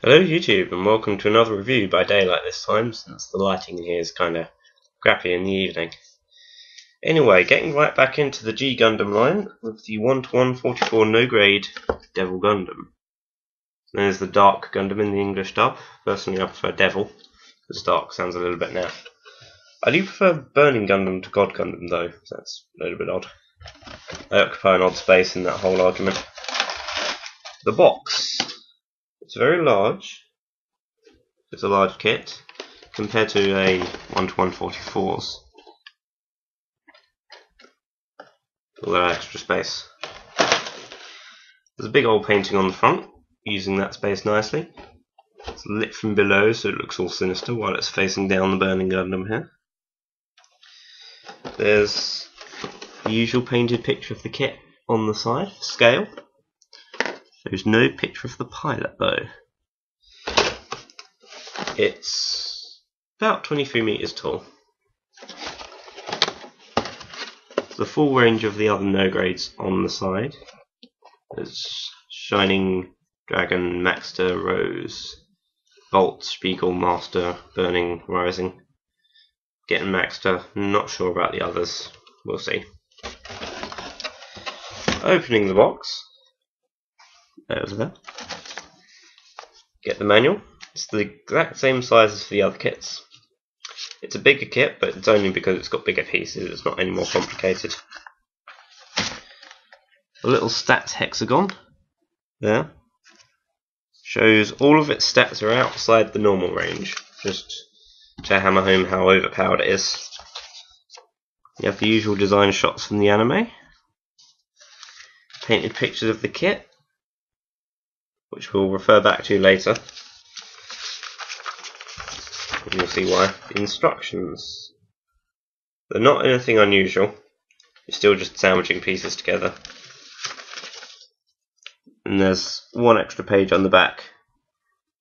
Hello YouTube and welcome to another review by daylight this time, since the lighting in here is kinda crappy in the evening. Anyway, getting right back into the G Gundam line with the 1:144 no grade Devil Gundam. There's the Dark Gundam in the English dub. Personally I prefer Devil, because Dark sounds a little bit naff. I do prefer Burning Gundam to God Gundam though, so that's a little bit odd. I occupy an odd space in that whole argument. The box. It's very large. It's a large kit compared to a 1:144's. All that extra space. There's a big old painting on the front, using that space nicely. It's lit from below, so it looks all sinister while it's facing down the Burning Gundam here. There's the usual painted picture of the kit on the side, scale. There's no picture of the pilot though. It's about 23 meters tall. The full range of the other no grades on the side. There's Shining, Dragon, Maxter, Rose, Bolt, Spiegel, Master, Burning, Rising. Getting Maxter, not sure about the others, we'll see. Opening the box. Over there. Get the manual. It's the exact same size as for the other kits. It's a bigger kit, but it's only because it's got bigger pieces. It's not any more complicated. A little stats hexagon there shows all of its stats are outside the normal range, just to hammer home how overpowered it is. You have the usual design shots from the anime, painted pictures of the kit, which we'll refer back to later. And you'll see why. The instructions. They're not anything unusual. You're still just sandwiching pieces together. And there's one extra page on the back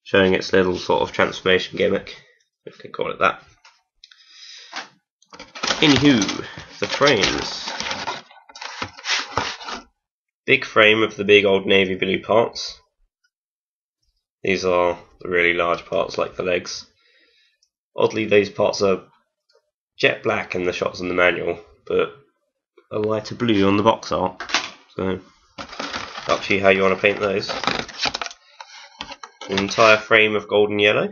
showing its little sort of transformation gimmick, if you can call it that. Anywho, the frames. Big frame of the big old navy blue parts. These are the really large parts, like the legs. Oddly, these parts are jet black in the shots in the manual, but a lighter blue on the box art. So, up to you how you want to paint those. An entire frame of golden yellow.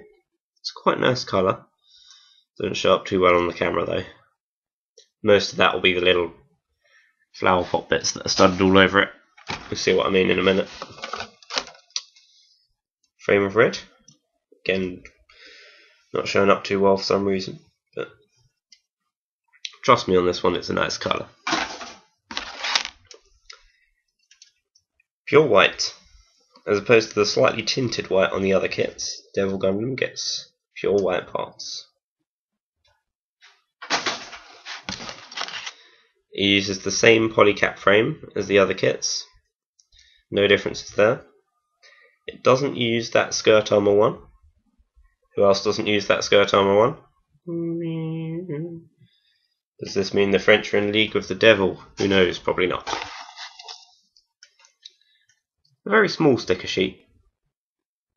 It's quite a nice colour. Doesn't show up too well on the camera though. Most of that will be the little flower pot bits that are studded all over it. You'll see what I mean in a minute. Frame of red. Again, not showing up too well for some reason, but trust me on this one, it's a nice colour. Pure white, as opposed to the slightly tinted white on the other kits. Devil Gundam gets pure white parts. It uses the same polycap frame as the other kits. No differences there. It doesn't use that skirt armor one. Who else doesn't use that skirt armor one? Does this mean the French are in league with the devil? Who knows, probably not. A very small sticker sheet.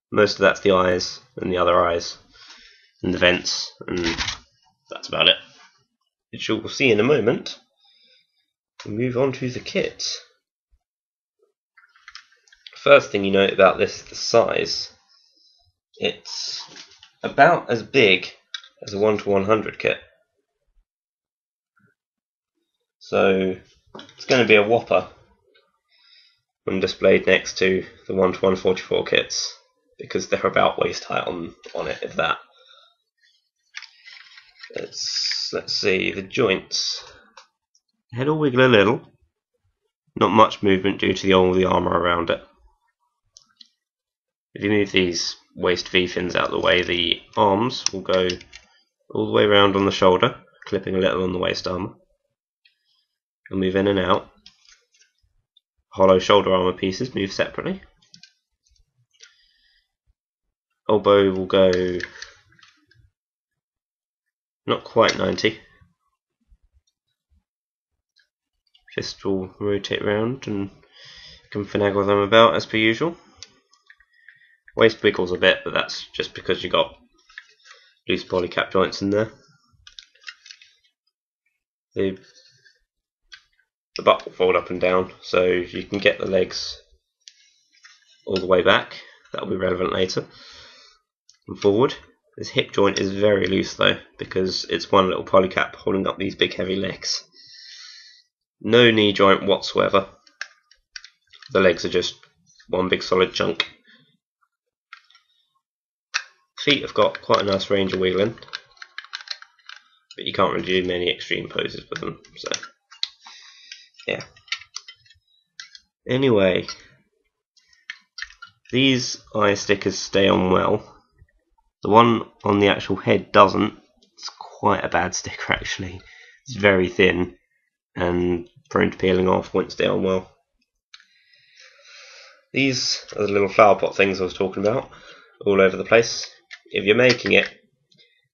Most of that's the eyes, and the other eyes, and the vents, and that's about it. Which you'll see in a moment. We'll move on to the kit. First thing you note about this is the size. It's about as big as a 1:100 kit. So it's going to be a whopper when displayed next to the 1:144 kits, because they're about waist height on it, if that. Let's see, the joints. Head will wiggle a little. Not much movement due to all the armour around it. If you move these waist V-fins out of the way, the arms will go all the way around on the shoulder, clipping a little on the waist armour. They'll move in and out. Hollow shoulder armour pieces move separately. Elbow will go not quite 90. Fist will rotate round and you can finagle them about as per usual. Waist wiggles a bit, but that's just because you got loose polycap joints in there. The butt will fold up and down, so you can get the legs all the way back. That'll be relevant later. And forward. This hip joint is very loose though, because it's one little polycap holding up these big heavy legs. No knee joint whatsoever. The legs are just one big solid chunk. Feet have got quite a nice range of wiggling, but you can't really do many extreme poses with them, so yeah. Anyway, these eye stickers stay on well. The one on the actual head doesn't. It's quite a bad sticker actually. It's very thin and prone to peeling off, won't stay on well. These are the little flower pot things I was talking about, all over the place. If you're making it,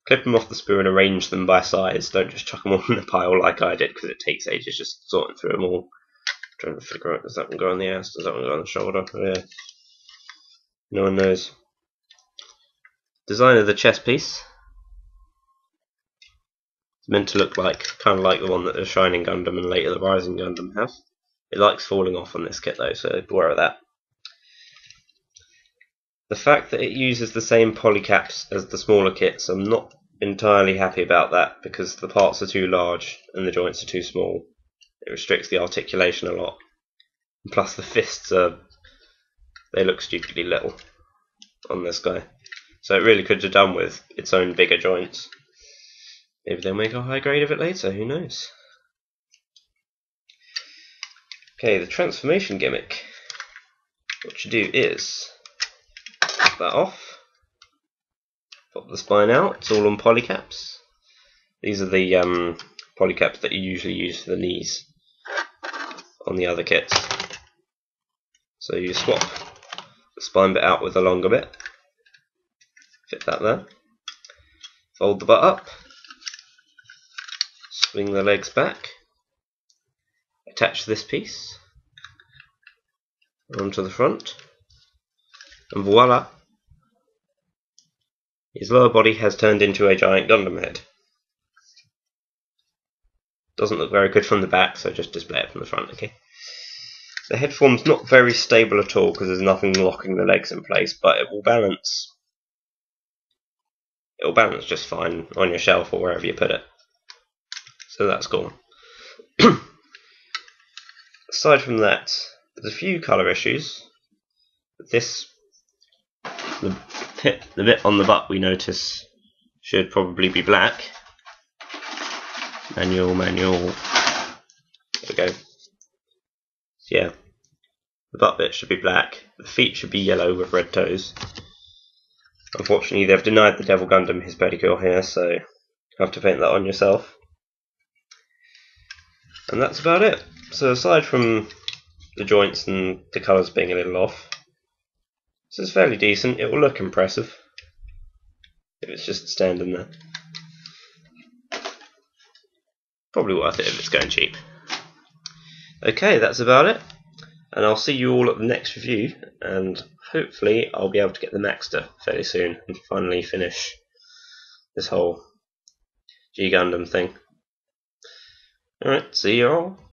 clip them off the spool and arrange them by size. Don't just chuck them all in a pile like I did, because it takes ages just sorting through them all. Trying to figure out, does that one go on the ass, does that one go on the shoulder? Yeah. No one knows. Design of the chest piece. It's meant to look like, kind of like the one that the Shining Gundam and later the Rising Gundam have. It likes falling off on this kit though, so beware of that. The fact that it uses the same polycaps as the smaller kits, I'm not entirely happy about that, because the parts are too large and the joints are too small. It restricts the articulation a lot. And plus the fists they look stupidly little on this guy. So it really could have done with its own bigger joints. Maybe they'll make a high grade of it later, who knows. Okay, the transformation gimmick. What you do is pop that off, pop the spine out, it's all on polycaps. These are the polycaps that you usually use for the knees on the other kits. So you swap the spine bit out with the longer bit, fit that there, fold the butt up, swing the legs back, attach this piece onto the front, and voila! His lower body has turned into a giant Gundam head. Doesn't look very good from the back, so just display it from the front, okay? The head form's not very stable at all because there's nothing locking the legs in place, but it will balance. It will balance just fine on your shelf or wherever you put it. So that's cool. Aside from that, there's a few colour issues. This, the bit on the butt we notice should probably be black. Manual. There we go. Yeah, the butt bit should be black. The feet should be yellow with red toes. Unfortunately, they've denied the Devil Gundam his pedicure here, so you have to paint that on yourself. And that's about it. So aside from the joints and the colours being a little off, this is fairly decent. It will look impressive if it's just standing there. Probably worth it if it's going cheap. Okay, that's about it. And I'll see you all at the next review, and hopefully I'll be able to get the Maxter fairly soon and finally finish this whole G Gundam thing. Alright, see you all.